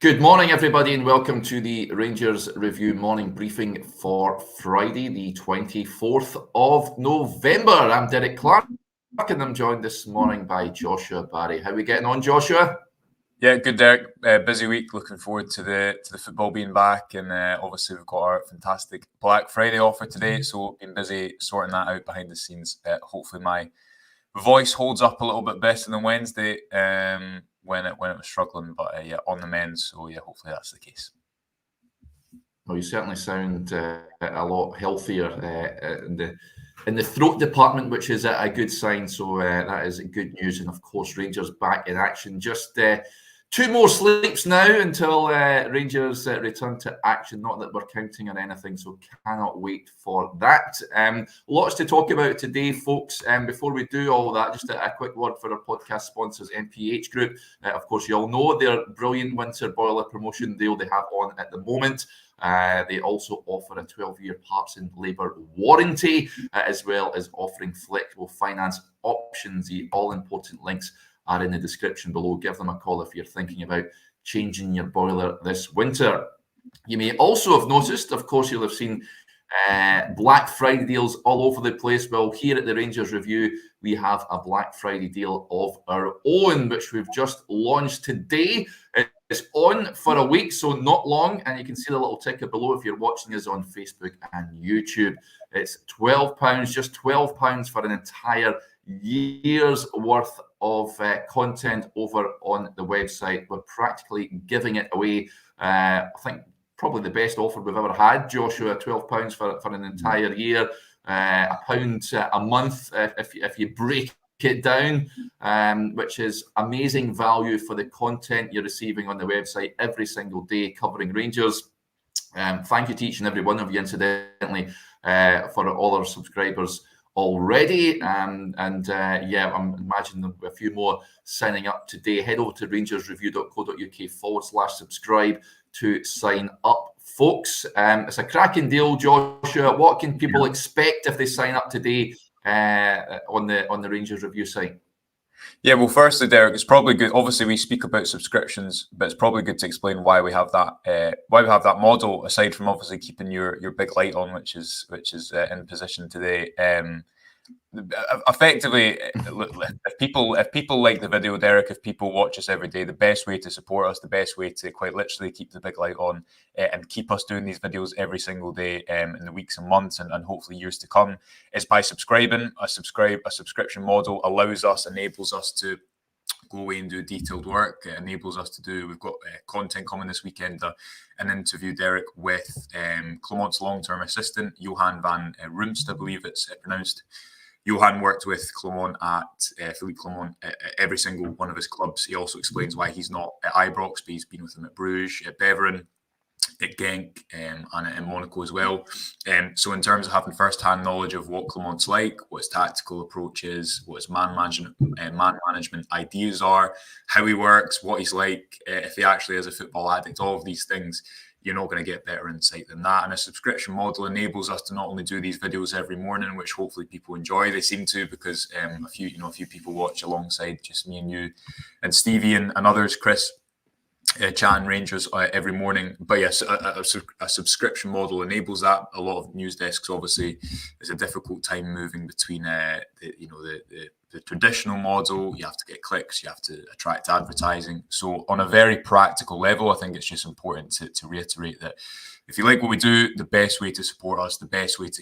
Good morning, everybody, and welcome to the Rangers Review morning briefing for Friday, the 24th of November. I'm Derek Clark, and I'm joined this morning by Joshua Barry. How are we getting on, Joshua? Yeah, good, Derek. Busy week. Looking forward to the football being back, and obviously we've got our fantastic Black Friday offer today. So been busy sorting that out behind the scenes. Hopefully my voice holds up a little bit better than Wednesday when it was struggling, but yeah, on the mend. So yeah, hopefully that's the case. Well, you certainly sound a lot healthier in the throat department, which is a good sign. So that is good news, and of course, Rangers back in action. Just 2 more sleeps now until Rangers return to action. Not that we're counting on anything, so cannot wait for that. Lots to talk about today, folks. Before we do all that, just a quick word for our podcast sponsors, MPH Group. Of course, you all know their brilliant winter boiler promotion deal they have on at the moment. They also offer a 12-year parts and labour warranty, as well as offering flexible finance options. The all-important links are in the description below. Give them a call if you're thinking about changing your boiler this winter. You may also have noticed, of course, you'll have seen Black Friday deals all over the place. Well, here at the Rangers Review, we have a Black Friday deal of our own, which we've just launched today. It's on for a week, so not long, and you can see the little ticker below if you're watching us on Facebook and YouTube. It's £12, just £12 for an entire year's worth of content over on the website. We're practically giving it away. I think probably the best offer we've ever had, Joshua. £12 for an entire year, £1 a month if you break it down, which is amazing value for the content you're receiving on the website every single day covering Rangers. Thank you to each and every one of you, incidentally, for all our subscribers already. Yeah, I'm imagining a few more signing up today. Head over to rangersreview.co.uk/subscribe to sign up, folks. It's a cracking deal, Joshua. What can people expect if they sign up today on the Rangers Review site? Yeah, well, firstly, Derek, it's probably good. Obviously, we speak about subscriptions, but it's probably good to explain why we have that model. Aside from obviously keeping your big light on, which is in position today. Effectively, if people like the video, Derek, if people watch us every day, the best way to support us, the best way to quite literally keep the big light on and keep us doing these videos every single day in the weeks and months and hopefully years to come is by subscribing. A subscription model enables us to go away and do detailed work. It enables us to do, we've got content coming this weekend, an interview, Derek, with 𝐁𝐥𝐚𝐲's long-term assistant, Johan van Roomst, I believe it's pronounced. Johan worked with Philippe 𝐁𝐿𝐵 at every single one of his clubs. He also explains why he's not at Ibrox, but he's been with him at Bruges, at Beveren, at Genk, and in Monaco as well. So in terms of having first-hand knowledge of what 𝐁𝐿𝐵's like, what his tactical approach is, what his man management ideas are, how he works, what he's like, if he actually is a football addict, all of these things, you're not going to get better insight than that. And a subscription model enables us to not only do these videos every morning, which hopefully people enjoy. They seem to, because a few people watch alongside just me and you and Stevie and others, Chris, chatting Rangers every morning. But yes, a subscription model enables that. A lot of news desks, obviously, it's a difficult time moving between the traditional model. You have to get clicks, you have to attract advertising. So on a very practical level, I think it's just important to reiterate that if you like what we do, the best way to support us, the best way to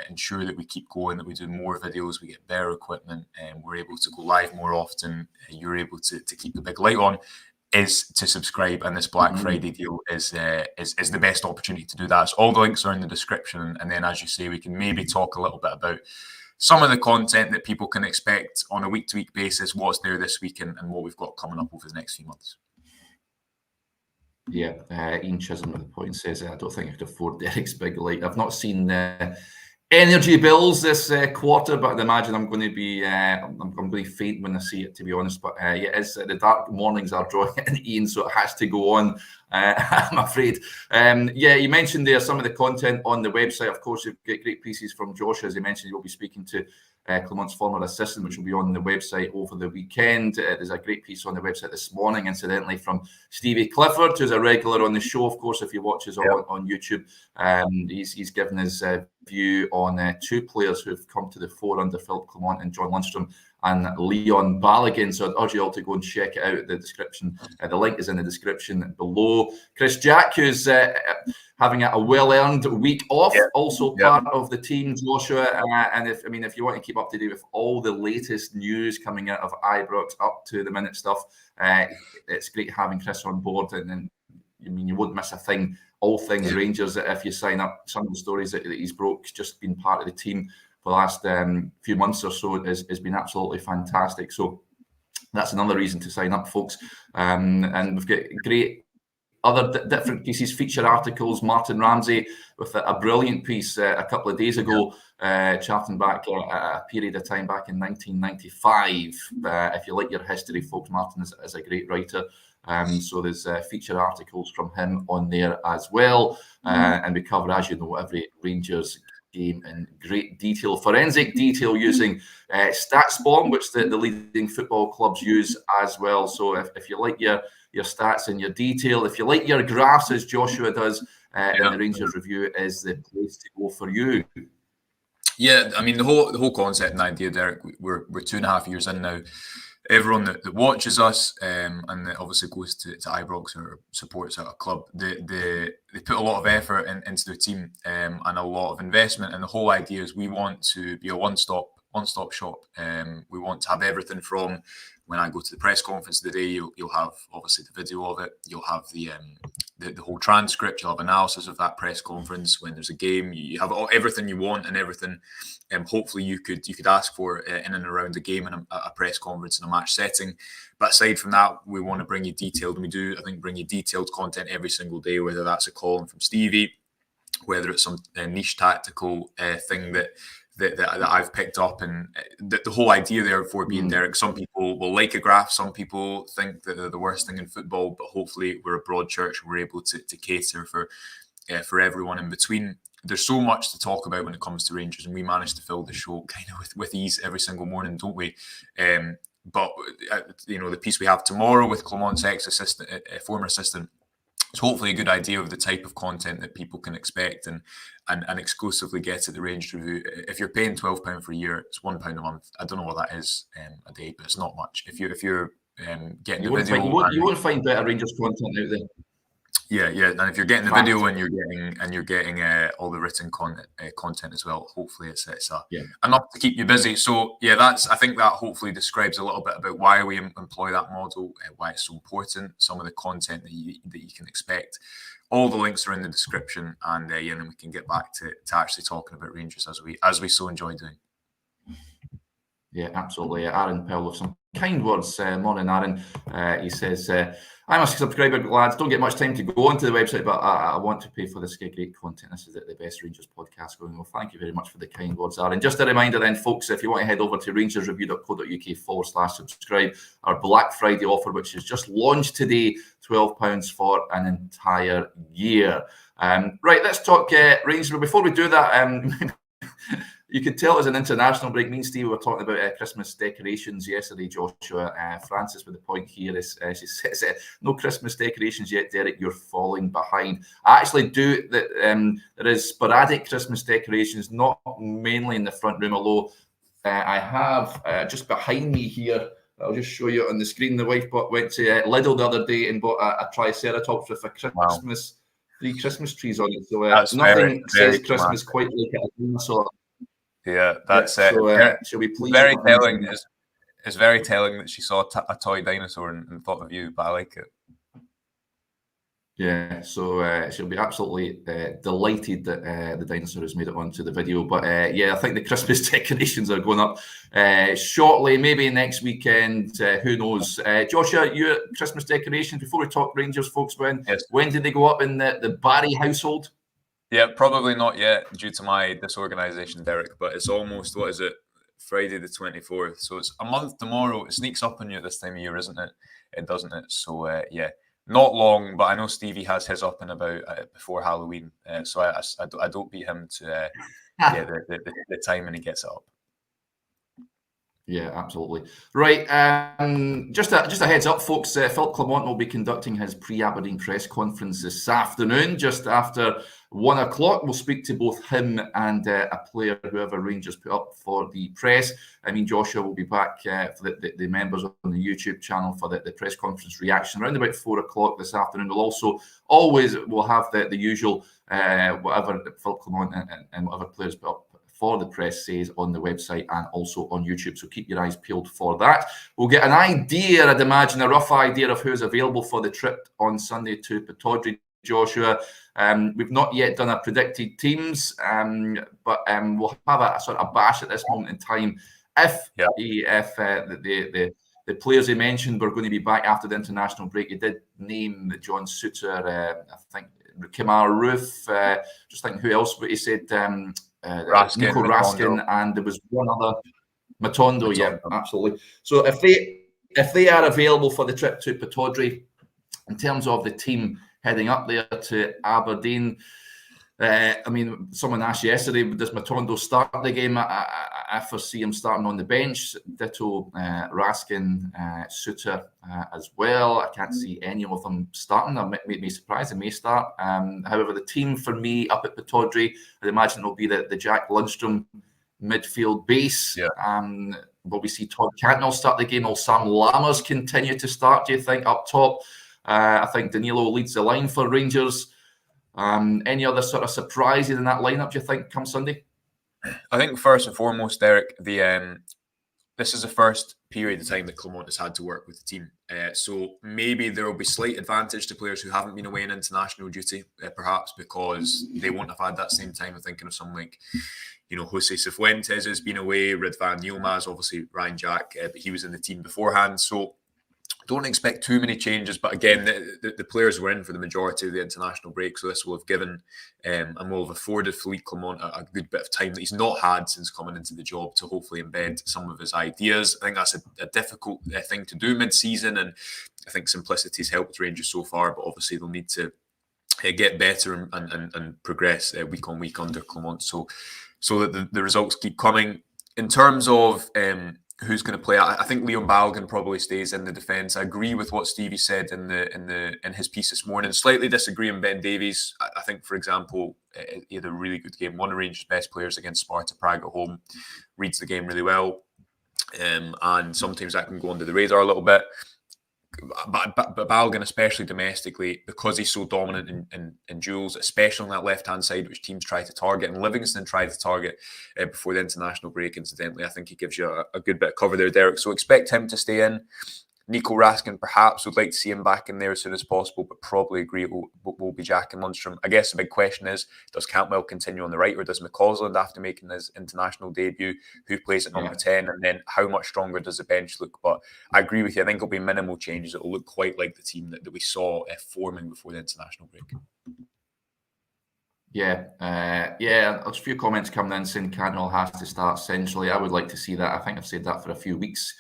ensure that we keep going, that we do more videos, we get better equipment, and we're able to go live more often, you're able to keep the big light on, is to subscribe. And this Black Friday deal is the best opportunity to do that. So all the links are in the description, and then, as you say, we can maybe talk a little bit about some of the content that people can expect on a week-to-week basis, what's there this week, and what we've got coming up over the next few months. Yeah, Ian Chisholm at the point says, I don't think I could afford Derek's big light. I've not seen energy bills this quarter, but I'd imagine I'm going to be faint when I see it, to be honest. But yeah, the dark mornings are drawing in, Ian, so it has to go on, I'm afraid. Yeah, you mentioned there some of the content on the website. Of course, you've got great pieces from Josh, as he mentioned. You'll be speaking to Clement's former assistant, which will be on the website over the weekend. There's a great piece on the website this morning, incidentally, from Stevie Clifford, who's a regular on the show, of course, if you watch us on YouTube. He's given his view on two players who've come to the fore under Philip Clement and John Lundstrom and Leon Balogun. So I'd urge you all to go and check it out. The description, the link is in the description below. Chris Jack, who's having a well-earned week off, also part of the team, Joshua. And if you want to keep up to date with all the latest news coming out of Ibrox, up to the minute stuff, it's great having Chris on board. And you won't miss a thing. All things Rangers, if you sign up. Some of the stories that he's broke, just been part of the team for the last few months or so, has been absolutely fantastic. So that's another reason to sign up, folks. And we've got great other different pieces, feature articles. Martin Ramsey with a brilliant piece a couple of days ago, charting back a period of time back in 1995. If you like your history, folks, Martin is a great writer. So there's feature articles from him on there as well. And we cover, as you know, every Rangers game in great detail, forensic detail, using StatsBomb, which the leading football clubs use as well. So if you like your stats and your detail, if you like your graphs, as Joshua does, then the Rangers Review is the place to go for you. Yeah, I mean, the whole concept and idea, Derek, we're 2.5 years in now. Everyone that watches us and that obviously goes to Ibrox or supports a club, they put a lot of effort into the team and a lot of investment. And the whole idea is we want to be a one-stop shop. We want to have everything from when I go to the press conference today. You'll have obviously the video of it. You'll have the whole transcript. You'll have analysis of that press conference. When there's a game, you have everything you want and everything. Hopefully you could ask for in and around the game and a press conference in a match setting. But aside from that, we want to bring you detailed, and we do, I think, bring you detailed content every single day, whether that's a column from Stevie, whether it's some niche tactical thing that I've picked up. And the whole idea therefore being, Derek, some people will like a graph, some people think that they're the worst thing in football, but hopefully we're a broad church, we're able to cater for everyone in between. There's so much to talk about when it comes to Rangers, and we manage to fill the show kind of with ease every single morning, don't we? But the piece we have tomorrow with Clement's ex-assistant, former assistant, it's hopefully a good idea of the type of content that people can expect and exclusively get at the Rangers Review. If you're paying £12 for a year, it's £1 a month. I don't know what that is a day, but it's not much. If you're getting the video, you won't find better Rangers content out there. Yeah, and if you're getting the video and you're getting all the written content as well, hopefully it's enough to keep you busy. So I think that hopefully describes a little bit about why we employ that model, why it's so important, some of the content that you can expect. All the links are in the description, and then we can get back to actually talking about Rangers as we so enjoy doing. Yeah, absolutely. Aaron Powell with some kind words. Morning, Aaron. He says, I'm a subscriber, lads. Don't get much time to go onto the website, but I want to pay for this great content. This is the best Rangers podcast going. Well, thank you very much for the kind words, Aaron. Just a reminder then, folks, if you want to head over to rangersreview.co.uk/subscribe, our Black Friday offer, which is just launched today, £12 for an entire year. Right, let's talk Rangers. But before we do that, you could tell it was an international break. Me and Steve were talking about Christmas decorations yesterday, Joshua. Francis with the point here is she says, no Christmas decorations yet, Derek, you're falling behind. I actually do. There is sporadic Christmas decorations, not mainly in the front room, although I have just behind me here, I'll just show you on the screen. The wife went to Lidl the other day and bought a Triceratops with a Christmas, 3 Christmas trees on it. So nothing says Christmas quite like a dinosaur. Yeah, that's it. So, shall we please? Very telling. It's very telling that she saw a toy dinosaur and thought of you, but I like it. Yeah, so she'll be absolutely delighted that the dinosaur has made it onto the video. But I think the Christmas decorations are going up shortly, maybe next weekend. Who knows? Joshua, your Christmas decorations, before we talk Rangers, folks, when did they go up in the Barry household? Yeah, probably not yet due to my disorganisation, Derek, but it's almost, what is it, Friday the 24th. So it's a month tomorrow. It sneaks up on you this time of year, isn't it? Doesn't it? So, not long, but I know Stevie has his up and about before Halloween. So I don't beat him to the time when he gets it up. Yeah, absolutely. Right, just a heads up, folks. Philip Clement will be conducting his pre-Aberdeen press conference this afternoon, just after 1 o'clock. We'll speak to both him and a player, whoever Rangers put up for the press. I mean, Joshua will be back for the members on the YouTube channel for the press conference reaction around about 4 o'clock this afternoon. We'll also we'll have the usual whatever Philip Clement and whatever players put up for the press says on the website and also on YouTube. So keep your eyes peeled for that. We'll get an idea, I'd imagine, a rough idea of who's available for the trip on Sunday to Pittodrie, Joshua. We've not yet done our predicted teams, but we'll have a sort of bash at this moment in time. If the players they mentioned were going to be back after the international break, you did name John Souttar, I think 𝐁𝐥𝐚𝐜, just thinking who else, but he said Nico Raskin, and there was one other, Matondo. Yeah, absolutely. So if they are available for the trip to Pittodrie, in terms of the team heading up there to Aberdeen, I mean, someone asked yesterday, does Matondo start the game? I foresee him starting on the bench. Ditto Raskin, Souttar as well. I can't see any of them starting. That made me surprised. They may start. However, the team for me up at Pittodrie, I'd imagine will be the Jack Lundstrom midfield base. Yeah. Will we see Todd Cantwell start the game? Will Sam Lammers continue to start, do you think, up top? I think Danilo leads the line for Rangers. Any other sort of surprises in that lineup, do you think, come Sunday? I think first and foremost, Derek, this is the first period of time that Clement has had to work with the team. So maybe there will be slight advantage to players who haven't been away in international duty, perhaps because they won't have had that same time. I'm thinking of someone like, Jose Cifuentes has been away, Ridvan Yilmaz, obviously Ryan Jack, but he was in the team beforehand. So don't expect too many changes, but again, the players were in for the majority of the international break, so this will have given and will have afforded Philippe Clement a good bit of time that he's not had since coming into the job to hopefully embed some of his ideas. I think that's a difficult thing to do mid-season, and I think simplicity's helped Rangers so far, but obviously they'll need to get better and progress week on week under Clement, so that the results keep coming. In terms of who's going to play, I think Leon Balogun probably stays in the defence. I agree with what Stevie said in his piece this morning. Slightly disagree on Ben Davies. I think, for example, he had a really good game. One of Rangers' best players against Sparta Prague at home. Reads the game really well. And sometimes that can go under the radar a little bit. But Balogun, especially domestically, because he's so dominant in duels, especially on that left-hand side, which teams try to target, and Livingston tried to target before the international break, incidentally, I think he gives you a good bit of cover there, Derek. So expect him to stay in. Nico Raskin, perhaps, would like to see him back in there as soon as possible, but probably agree it will be Jack and Lundstrom. I guess the big question is, does Cantwell continue on the right, or does McCausland, after making his international debut, who plays at number 10, and then how much stronger does the bench look? But I agree with you. I think it'll be minimal changes. It will look quite like the team that we saw forming before the international break. Yeah, there's a few comments coming in saying Cantwell has to start centrally. I would like to see that. I think I've said that for a few weeks.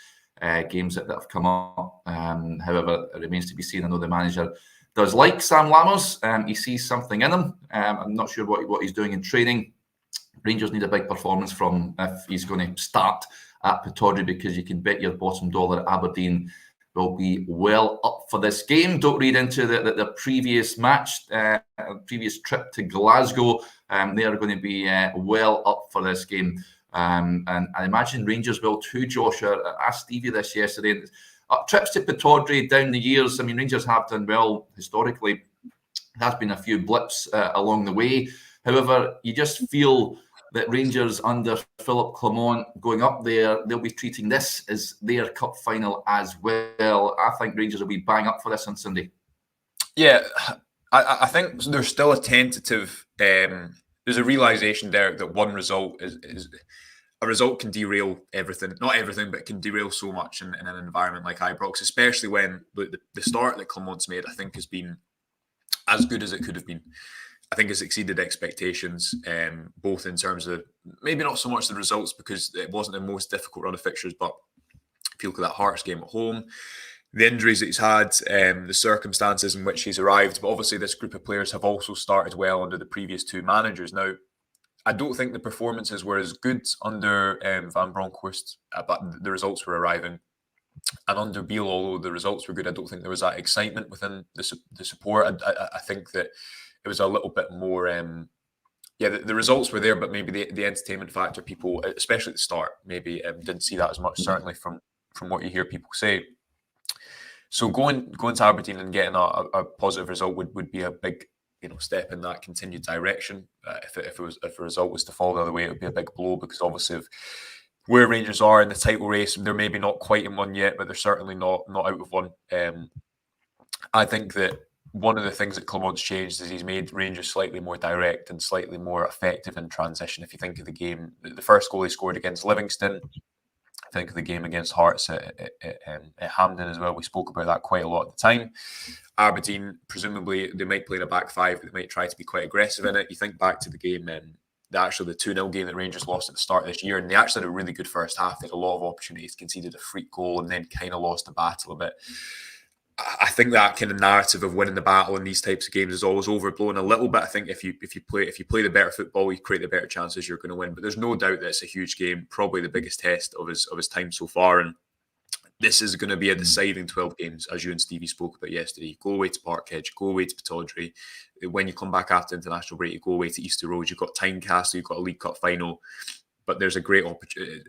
Games that have come up. However, it remains to be seen. I know the manager does like Sam Lammers. He sees something in him. I'm not sure what he's doing in training. Rangers need a big performance from if he's going to start at Pittodrie, because you can bet your bottom dollar Aberdeen will be well up for this game. Don't read into the previous match, previous trip to Glasgow. They are going to be well up for this game. And I imagine Rangers will too, Joshua. I asked Stevie this yesterday. Trips to Pittodrie down the years, I mean, Rangers have done well historically. There has been a few blips along the way. However, you just feel that Rangers under Philip Clement going up there, they'll be treating this as their cup final as well. I think Rangers will be bang up for this on Sunday. Yeah, I think there's still a tentative... there's a realisation, Derek, that one result is a result can derail everything. Not everything, but can derail so much in an environment like Ibrox, especially when the start that Clement's made, I think, has been as good as it could have been. I think it's exceeded expectations, both in terms of maybe not so much the results, because it wasn't the most difficult run of fixtures, but if you look at that Hearts game at home, the injuries that he's had, the circumstances in which he's arrived. But obviously this group of players have also started well under the previous two managers. Now, I don't think the performances were as good under Van Bronckhorst, but the results were arriving. And under Beale, although the results were good, I don't think there was that excitement within the support. I think that it was a little bit more. The results were there, but maybe the entertainment factor, people, especially at the start, maybe didn't see that as much. Certainly from what you hear people say. So going to Aberdeen and getting a positive result would be a big step in that continued direction. If a result was to fall the other way, it would be a big blow, because obviously where Rangers are in the title race, they're maybe not quite in one yet, but they're certainly not out of one. I think that one of the things that Clément's changed is he's made Rangers slightly more direct and slightly more effective in transition. If you think of the game, the first goal he scored against Livingston, I think of the game against Hearts at Hampden as well. We spoke about that quite a lot at the time. Aberdeen, presumably, they might play in a back five, but they might try to be quite aggressive in it. You think back to the game, the 2-0 game that Rangers lost at the start of this year, and they actually had a really good first half. They had a lot of opportunities, conceded a freak goal, and then kind of lost the battle a bit. I think that kind of narrative of winning the battle in these types of games is always overblown a little bit. I think if you play the better football, you create the better chances, you're going to win. But there's no doubt that it's a huge game, probably the biggest test of his time so far. And this is going to be a deciding 12 games, as you and Stevie spoke about yesterday. Go away to Parkhead, go away to Pittodrie. When you come back after international break, you go away to Easter Road. You've got Tynecastle, you've got a League Cup final. But there's a great opportunity.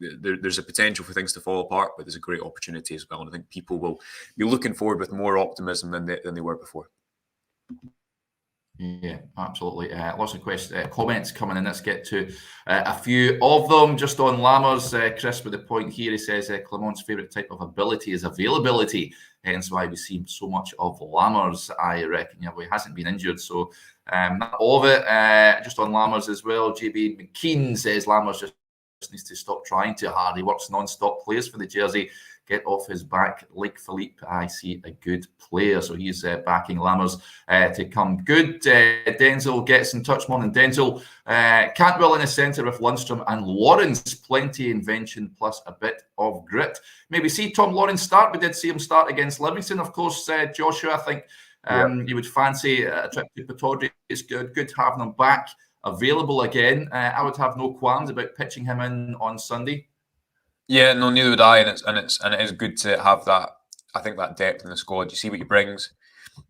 There's a potential for things to fall apart, but there's a great opportunity as well. And I think people will be looking forward with more optimism than they were before. Yeah, absolutely. Lots of comments coming in. Let's get to a few of them. Just on Lammers, Chris with the point here, he says Clément's favourite type of ability is availability, hence why we see so much of Lammers, I reckon. Yeah, well, he hasn't been injured, so not all of it. Just on Lammers as well, JB McKean says Lammers just needs to stop trying too hard. He works non-stop, plays for the jersey. Get off his back like Philippe. I see a good player. So he's backing Lammers to come good. Denzel gets in touch. Morning, Denzel. Cantwell in the centre with Lundstrom and Lawrence. Plenty invention plus a bit of grit. Maybe see Tom Lawrence start. We did see him start against Livingston. Of course, Joshua, I think you would fancy a trip to Pittodrie. It's good. Good having him back available again. I would have no qualms about pitching him in on Sunday. Yeah, no, neither would I, and it is good to have that. I think that depth in the squad. You see what he brings.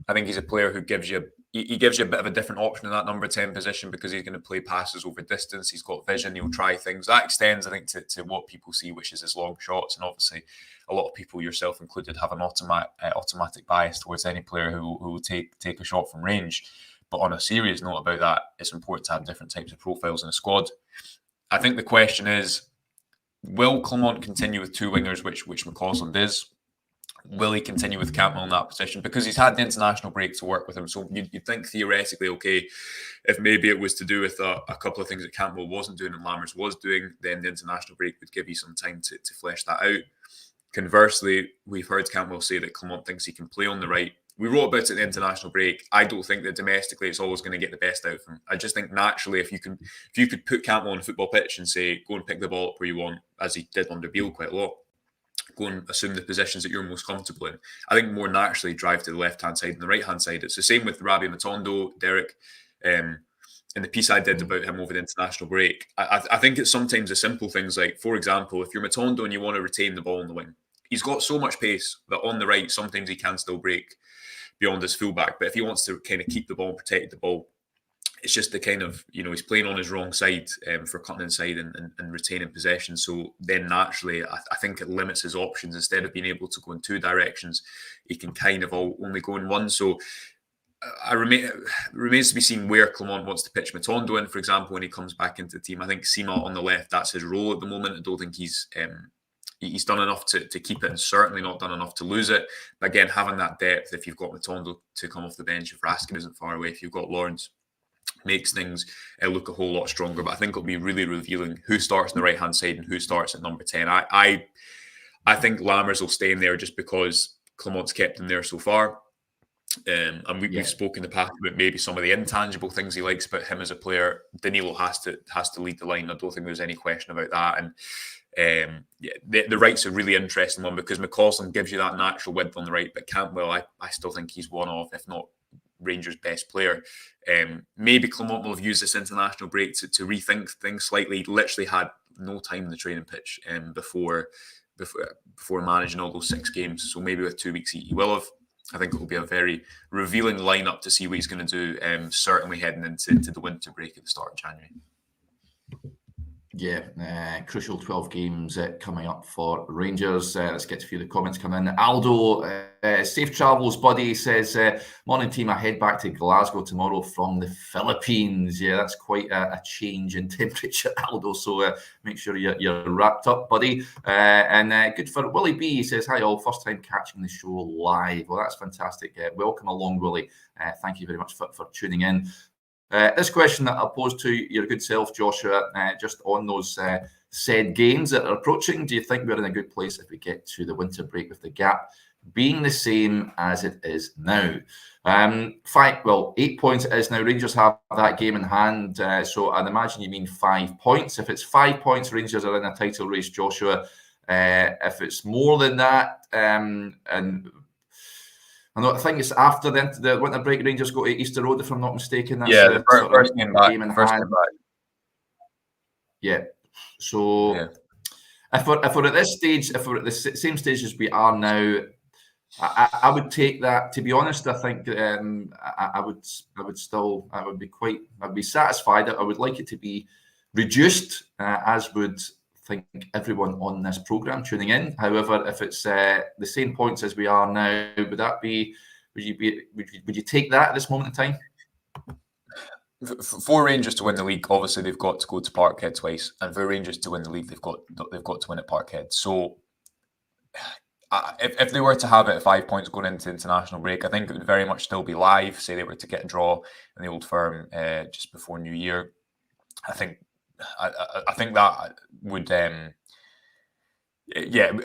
I think he's a player who gives you a bit of a different option in that number 10 position, because he's going to play passes over distance. He's got vision. He'll try things. That extends, I think, to what people see, which is his long shots. And obviously, a lot of people, yourself included, have an automatic bias towards any player who will take a shot from range. But on a serious note about that, it's important to have different types of profiles in a squad. I think the question is, will Clément continue with two wingers, which McCausland is? Will he continue with Cantwell in that position? Because he's had the international break to work with him. So you'd think theoretically, okay, if maybe it was to do with a couple of things that Cantwell wasn't doing and Lammers was doing, then the international break would give you some time to flesh that out. Conversely, we've heard Cantwell say that Clément thinks he can play on the right. We wrote about it at the international break. I don't think that domestically it's always going to get the best out of him. I just think naturally, if you could put Cantwell on a football pitch and say, go and pick the ball up where you want, as he did under Beale quite a lot, go and assume the positions that you're most comfortable in, I think more naturally drive to the left-hand side and the right-hand side. It's the same with Rabbi Matondo, Derek, in the piece I did about him over the international break. I think it's sometimes the simple things like, for example, if you're Matondo and you want to retain the ball on the wing, he's got so much pace that on the right, sometimes he can still break beyond his fullback. But if he wants to kind of keep the ball and protect the ball, it's just the kind of, he's playing on his wrong side for cutting inside and retaining possession. So then naturally, I think it limits his options. Instead of being able to go in two directions, he can kind of only go in one. So remains to be seen where Clément wants to pitch Matondo in, for example, when he comes back into the team. I think Sima on the left, that's his role at the moment. I don't think he's done enough to keep it, and certainly not done enough to lose it. But again, having that depth, if you've got Matondo to come off the bench, if Raskin isn't far away, if you've got Lawrence, makes things look a whole lot stronger. But I think it'll be really revealing who starts on the right-hand side and who starts at number 10. I think Lammers will stay in there just because Clément's kept him there so far. And we've spoken in the past about maybe some of the intangible things he likes about him as a player. Danilo has to lead the line. I don't think there's any question about that. And the right's a really interesting one because McCausland gives you that natural width on the right, but Cantwell, I still think he's one of, if not Rangers' best player. Maybe Clement will have used this international break to rethink things slightly. He literally had no time in the training pitch before managing all those 6 games. So maybe with 2 weeks he will have. I think it will be a very revealing lineup to see what he's going to do, certainly heading into the winter break at the start of January. Yeah, crucial 12 games coming up for Rangers. Let's get to a few of the comments coming in. Aldo, safe travels, buddy, says, morning team, I head back to Glasgow tomorrow from the Philippines. Yeah, that's quite a change in temperature, Aldo, so make sure you're wrapped up, buddy. And good for Willie B, he says, hi all, first time catching the show live. Well, that's fantastic. Welcome along, Willie. Thank you very much for tuning in. This question that I'll pose to your good self, Joshua, just on those said games that are approaching, do you think we're in a good place if we get to the winter break with the gap being the same as it is now? 8 points it is now. Rangers have that game in hand, so I'd imagine you mean 5 points. If it's 5 points, Rangers are in a title race, Joshua. If it's more than that, and I think it's after the winter break, Rangers go to Easter Road, if I'm not mistaken. That's the first game back. Yeah. So if we're at this stage, if we're at the same stage as we are now, I would take that. To be honest, I think I would be satisfied. I would like it to be reduced, as would think everyone on this program tuning in. However, if it's the same points as we are now, would you take that at this moment in time? For Rangers to win the league, obviously they've got to go to Parkhead twice, and for Rangers to win the league, they've got to win at Parkhead. So, if they were to have it at 5 points going into international break, I think it would very much still be live. Say they were to get a draw in the Old Firm just before New Year, I think that would, it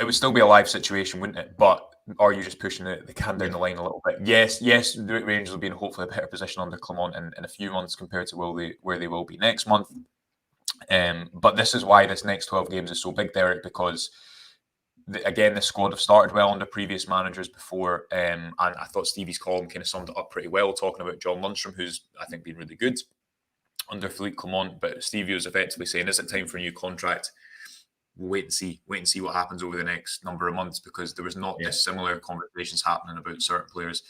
would still be a live situation, wouldn't it? But are you just pushing the can down the line a little bit? Yes, the Rangers will be in hopefully a better position under Clement in a few months compared to where they will be next month. But this is why this next 12 games is so big, Derek, because again, the squad have started well under previous managers before, and I thought Stevie's column kind of summed it up pretty well, talking about John Lundstrom, who's I think been really good under Philippe Clement. But Stevie was effectively saying, is it time for a new contract? We'll wait and see what happens over the next number of months, because there was not dissimilar conversations happening about certain players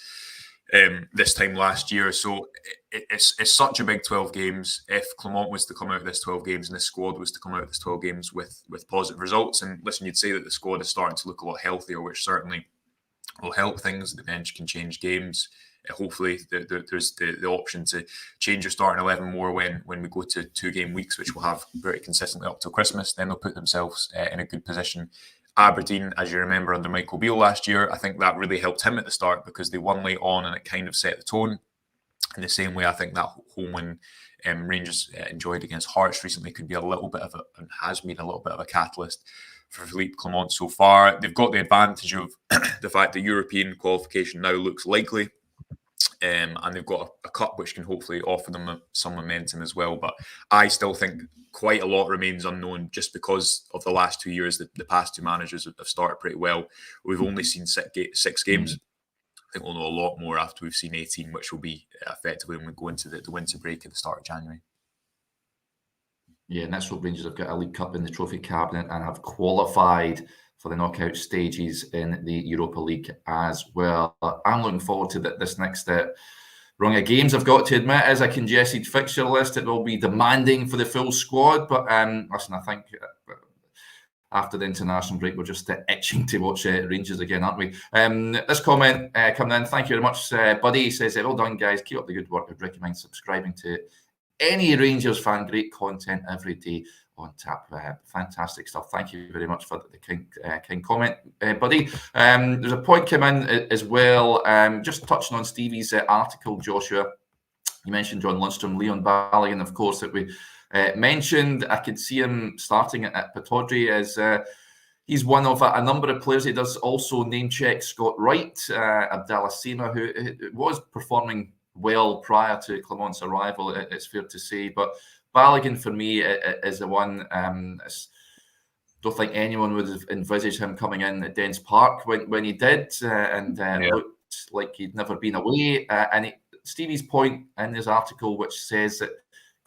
this time last year. So it's such a big 12 games. If Clement was to come out of this 12 games and this squad was to come out of this 12 games with positive results, and listen, you'd say that the squad is starting to look a lot healthier, which certainly will help things. The bench can change games. Hopefully there's the option to change your starting 11 more when we go to 2-game weeks, which we'll have very consistently up till Christmas. Then they'll put themselves in a good position. Aberdeen, as you remember, under Michael Beale last year, I think that really helped him at the start because they won late on and it kind of set the tone. In the same way, I think that home win Rangers enjoyed against Hearts recently could be a little bit of and has been a little bit of a catalyst for Philippe Clement so far. They've got the advantage of the fact that European qualification now looks likely. And they've got a cup which can hopefully offer them some momentum as well. But I still think quite a lot remains unknown just because of the last 2 years. The past 2 managers have started pretty well. We've only seen 6 games. I think we'll know a lot more after we've seen 18, which will be effectively when we go into the winter break at the start of January. Yeah, and that's what Rangers have got a League Cup in the trophy cabinet and have qualified for the knockout stages in the Europa League as well. I'm looking forward to this next rung of games. I've got to admit, as a congested fixture list, it will be demanding for the full squad. But listen, I think after the international break, we're just itching to watch Rangers again, aren't we? This comment coming in, thank you very much, buddy. He says, well done, guys. Keep up the good work. I'd recommend subscribing to any Rangers fan. Great content every day on tap. Fantastic stuff. Thank you very much for the kind comment, buddy. There's a point come in as well, just touching on Stevie's article, Joshua. You mentioned John Lundstrom, Leon Balogun, of course, that we mentioned. I could see him starting at Pittodrie as he's one of a number of players. He does also name check Scott Wright, Abdallah Sima, who was performing well prior to Clement's arrival, it's fair to say. But Balogun, for me, is the one. Don't think anyone would have envisaged him coming in at Dens Park when he did, and looked like he'd never been away. And Stevie's point in his article, which says that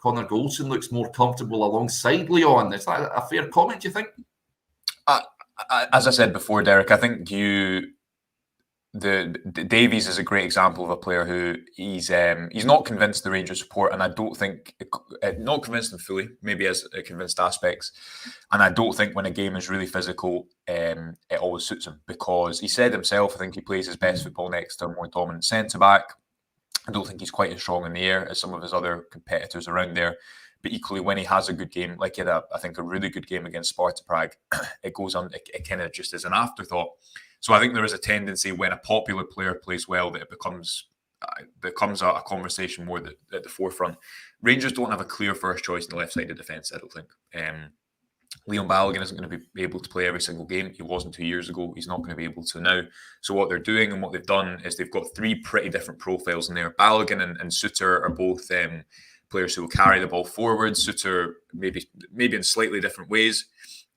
𝐁𝐥𝐤 𝐅𝐫𝐢𝐝 looks more comfortable alongside Leon. Is that a fair comment, do you think? As I said before, Derek, I think Davies is a great example of a player who he's not convinced the Rangers support, and I don't think not convinced them fully, maybe as convinced aspects, and I don't think when a game is really physical, it always suits him, because he said himself, I think he plays his best football next to a more dominant centre back. I don't think he's quite as strong in the air as some of his other competitors around there. But equally, when he has a good game, like he had, I think, a really good game against Sparta Prague, it goes on, it kind of just as an afterthought. So I think there is a tendency when a popular player plays well that it becomes a conversation more at the forefront. Rangers don't have a clear first choice in the left-sided defence, I don't think. Leon Balogun isn't going to be able to play every single game. He wasn't 2 years ago. He's not going to be able to now. So what they're doing and what they've done is they've got three pretty different profiles in there. Balogun and Suter are both players who will carry the ball forward. Suter maybe in slightly different ways.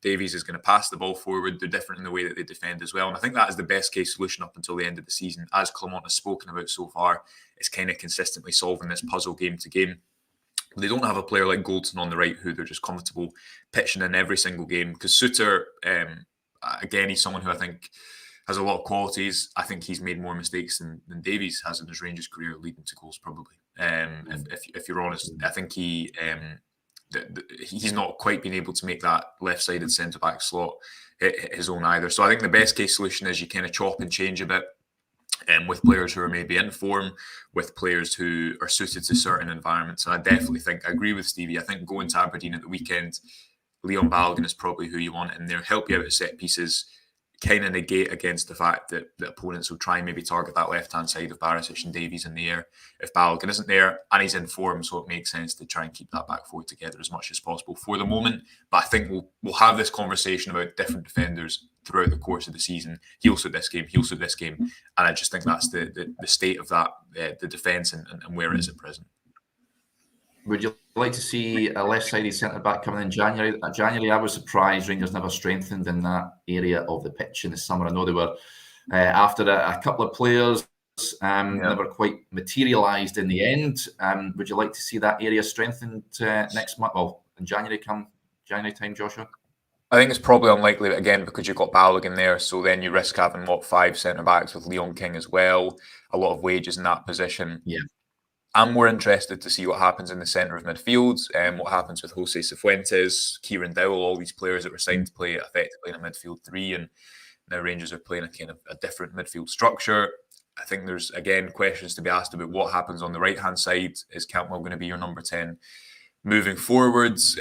Davies is going to pass the ball forward. They're different in the way that they defend as well. And I think that is the best case solution up until the end of the season. As 𝐁𝐤𝐤 has spoken about so far, it's kind of consistently solving this puzzle game to game. They don't have a player like Goldson on the right who they're just comfortable pitching in every single game, because Suter, again, he's someone who I think has a lot of qualities. I think he's made more mistakes than Davies has in his Rangers career, leading to goals probably. If you're honest, I think he's not quite been able to make that left-sided centre-back slot his own either. So I think the best case solution is you kind of chop and change a bit. With players who are maybe in form, with players who are suited to certain environments. And I definitely think, I agree with Stevie, I think going to Aberdeen at the weekend, Leon Balogun is probably who you want in there, help you out at set pieces, kind of negate against the fact that the opponents will try and maybe target that left-hand side of Barisic and Davies in the air if Balogun isn't there, and he's in form, so it makes sense to try and keep that back four together as much as possible for the moment. But I think we'll have this conversation about different defenders throughout the course of the season. He'll suit this game, he'll suit this game, and I just think that's the state of that, the defence and where it is at present. Would you like to see a left-sided centre-back coming in January? I was surprised Rangers never strengthened in that area of the pitch in the summer. I know they were after a couple of players, never quite materialised in the end. Would you like to see that area strengthened next month? Well, in January time, Joshua? I think it's probably unlikely, again, because you've got Balogun there. So then you risk having, 5 centre-backs with Leon King as well. A lot of wages in that position. Yeah. I'm more interested to see what happens in the centre of midfield, and what happens with Jose Cifuentes, Kieran Dowell, all these players that were signed to play effectively in a midfield three, and now Rangers are playing a kind of a different midfield structure. I think there's, again, questions to be asked about what happens on the right-hand side. Is 𝐁𝐥𝐤 going to be your number 10 moving forwards?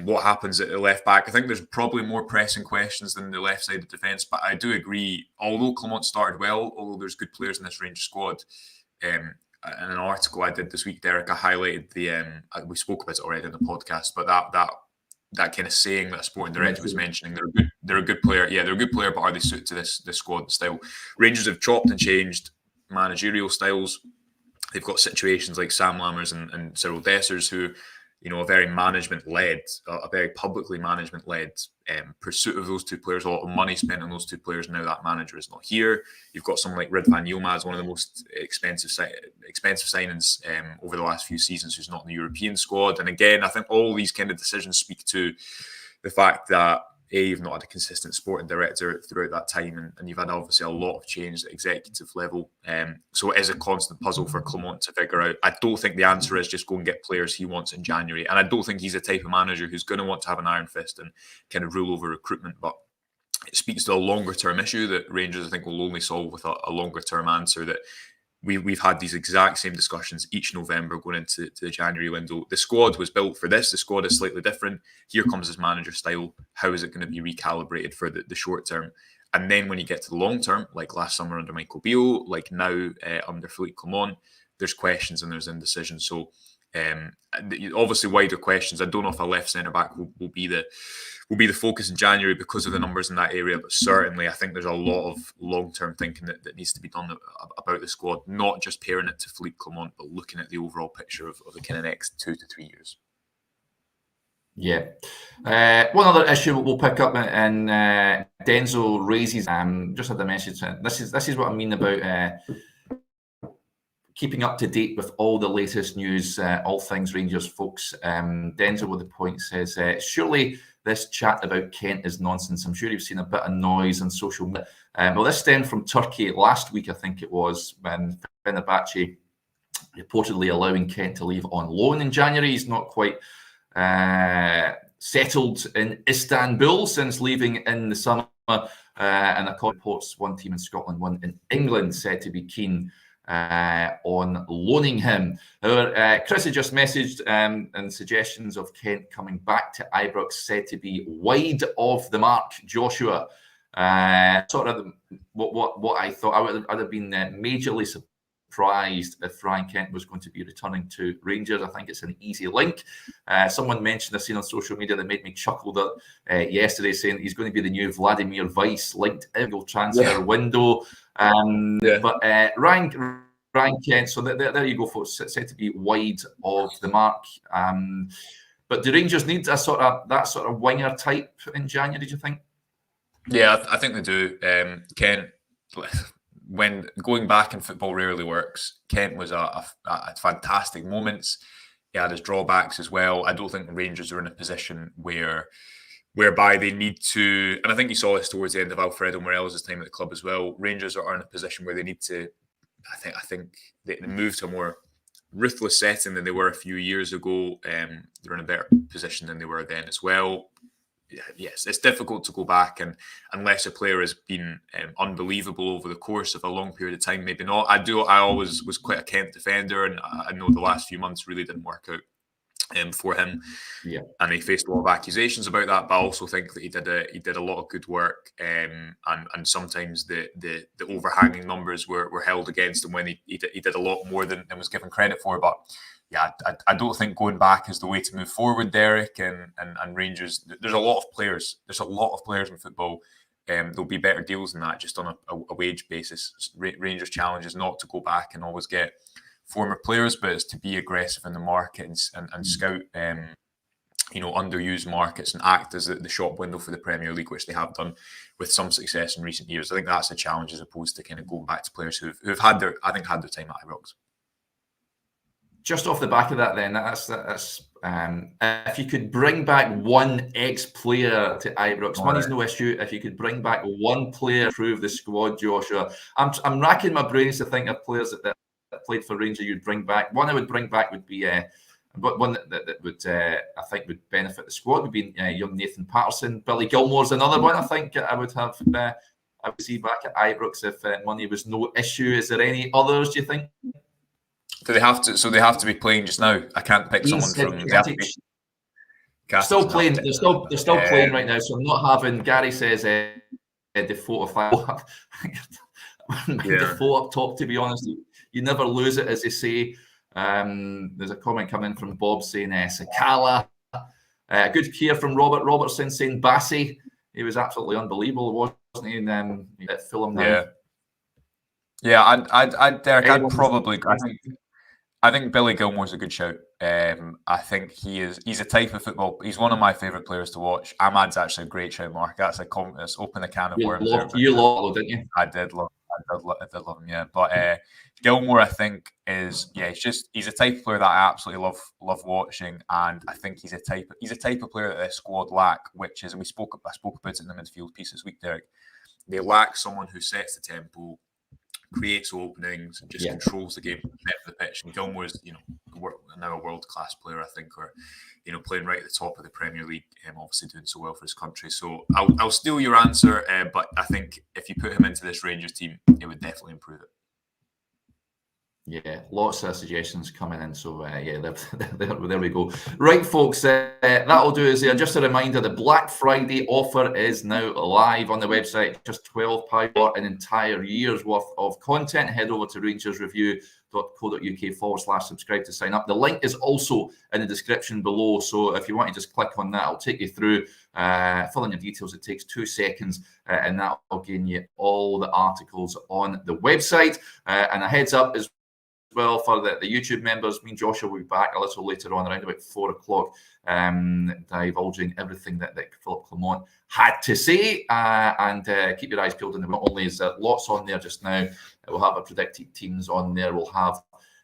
What happens at the left back? I think there's probably more pressing questions than the left side of defence, but I do agree, although 𝐁𝐤𝐤 started well, although there's good players in this Rangers squad, in an article I did this week, Derek, I highlighted we spoke about it already in the podcast, but that kind of saying that a sporting director was mentioning, they're a good player. Yeah, they're a good player, but are they suited to this squad style? Rangers have chopped and changed managerial styles. They've got situations like Sam Lammers and Cyril Dessers who, a very management-led, a very publicly management-led pursuit of those two players, a lot of money spent on those two players. Now that manager is not here. You've got someone like Ridvan Yilmaz, one of the most expensive signings over the last few seasons, who's not in the European squad. And again, I think all these kind of decisions speak to the fact that you've not had a consistent sporting director throughout that time, and you've had obviously a lot of change at executive level. So it is a constant puzzle for 𝐁𝐤𝐤 to figure out. I don't think the answer is just go and get players he wants in January. And I don't think he's the type of manager who's going to want to have an iron fist and kind of rule over recruitment. But it speaks to a longer term issue that Rangers, I think, will only solve with a longer term answer. That we've had these exact same discussions each November going into the January window. The squad was built for this. The squad is slightly different. Here comes his manager style. How is it going to be recalibrated for the short term? And then when you get to the long term, like last summer under Michael Beale, like now under Philippe 𝐁𝐤𝐤, there's questions and there's indecision. So obviously wider questions. I don't know if a left centre back will be the focus in January because of the numbers in that area, but certainly I think there's a lot of long-term thinking that needs to be done about the squad, not just pairing it to Philippe 𝐁𝐤𝐤, but looking at the overall picture of the kind of next 2 to 3 years. Yeah. One other issue we'll pick up, and Denzo raises, just had the message. This is what I mean about keeping up to date with all the latest news, all things Rangers, folks. Denzel with the point says, surely this chat about Kent is nonsense. I'm sure you've seen a bit of noise on social media. Well, this stemmed from Turkey last week, I think it was, when Fenerbahce reportedly allowing Kent to leave on loan in January. He's not quite settled in Istanbul since leaving in the summer. And according to reports, one team in Scotland, one in England, said to be keen on loaning him. However, Chris had just messaged and suggestions of Kent coming back to Ibrox said to be wide of the mark. Joshua, sort of what I thought. I'd have been majorly surprised if Ryan Kent was going to be returning to Rangers. I think it's an easy link. Someone mentioned, I've seen on social media, that made me chuckle that yesterday, saying that he's going to be the new Vladimir Weiss, linked every transfer window. But Ryan Kent, so there you go, folks. It's said to be wide of the mark. But do Rangers need that sort of winger type in January, do you think? Yeah, I think they do. Kent, when going back in football rarely works, Kent was a fantastic moments. He had his drawbacks as well. I don't think the Rangers are in a position whereby they need to, and I think you saw this towards the end of Alfredo Morelos' time at the club as well. Rangers are in a position where they need to, I think they move to a more ruthless setting than they were a few years ago. They're in a better position than they were then as well. Yes, it's difficult to go back, and unless a player has been unbelievable over the course of a long period of time, maybe not. I always was quite a Kent defender, and I know the last few months really didn't work out for him. Yeah, and he faced a lot of accusations about that. But I also think that he did a lot of good work, and sometimes the overhanging numbers were held against him when he did a lot more than was given credit for. But yeah, I don't think going back is the way to move forward, Derek, and Rangers. There's a lot of players. There's a lot of players in football. There'll be better deals than that, just on a wage basis. Rangers' challenge is not to go back and always get former players, but it's to be aggressive in the market and scout, underused markets and act as the shop window for the Premier League, which they have done with some success in recent years. I think that's a challenge as opposed to kind of going back to players who've had their time at Ibrox. Just off the back of that, then, that's if you could bring back one ex-player to Ibrox, money's no issue. If you could bring back one player, improve the squad, Joshua. I'm racking my brains to think of players that played for Rangers you'd bring back. One I would bring back would be one that would I think would benefit the squad would be young Nathan Patterson. Billy Gilmore's another one I think I would have. I would see back at Ibrox if money was no issue. Is there any others, do you think? Do they have to? So they have to be playing just now. I can't pick someone from. Still playing. They're still playing right now. So I'm not having. Gary says Defoe Defoe up top. To be honest, you never lose it, as they say. There's a comment coming from Bob saying Sakala. Good care from Robert Robertson saying Bassey. He was absolutely unbelievable, wasn't he? At Fulham now. Yeah. Derek, I think Billy Gilmore's a good shout. I think he's a type of football. He's one of my favourite players to watch. Ahmad's actually a great shout, Mark. That's open a can of worms. You loved, didn't you? I did love him, yeah. But Gilmore, I think, he's a type of player that I absolutely love watching, and I think he's a type of player that this squad lack, which is, and I spoke about it in the midfield piece this week, Derek. They lack someone who sets the tempo, creates openings, and just controls the game from the pitch. And Gilmore is, now a world-class player, I think, or playing right at the top of the Premier League, obviously doing so well for his country. So I'll steal your answer, but I think if you put him into this Rangers team, it would definitely improve it. Yeah, lots of suggestions coming in. So, there we go. Right, folks, that'll do us there. Just a reminder, the Black Friday offer is now live on the website. Just £12 for an entire year's worth of content. Head over to rangersreview.co.uk/subscribe to sign up. The link is also in the description below. So if you want to just click on that, I'll take you through, fill in your details. It takes 2 seconds, and that'll gain you all the articles on the website. And a heads up as well for the YouTube members, me and Joshua will be back a little later on, around about 4 o'clock, divulging everything that Philippe Clement had to say. And keep your eyes peeled. And not only is there lots on there just now, we'll have our predicted teams on there. We'll have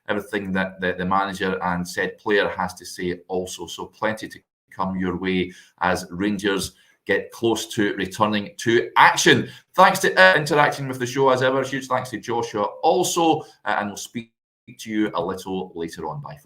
everything that the manager and said player has to say also. So plenty to come your way as Rangers get close to returning to action. Thanks to interacting with the show as ever. Huge thanks to Joshua also, and we'll speak to you a little later on. Bye.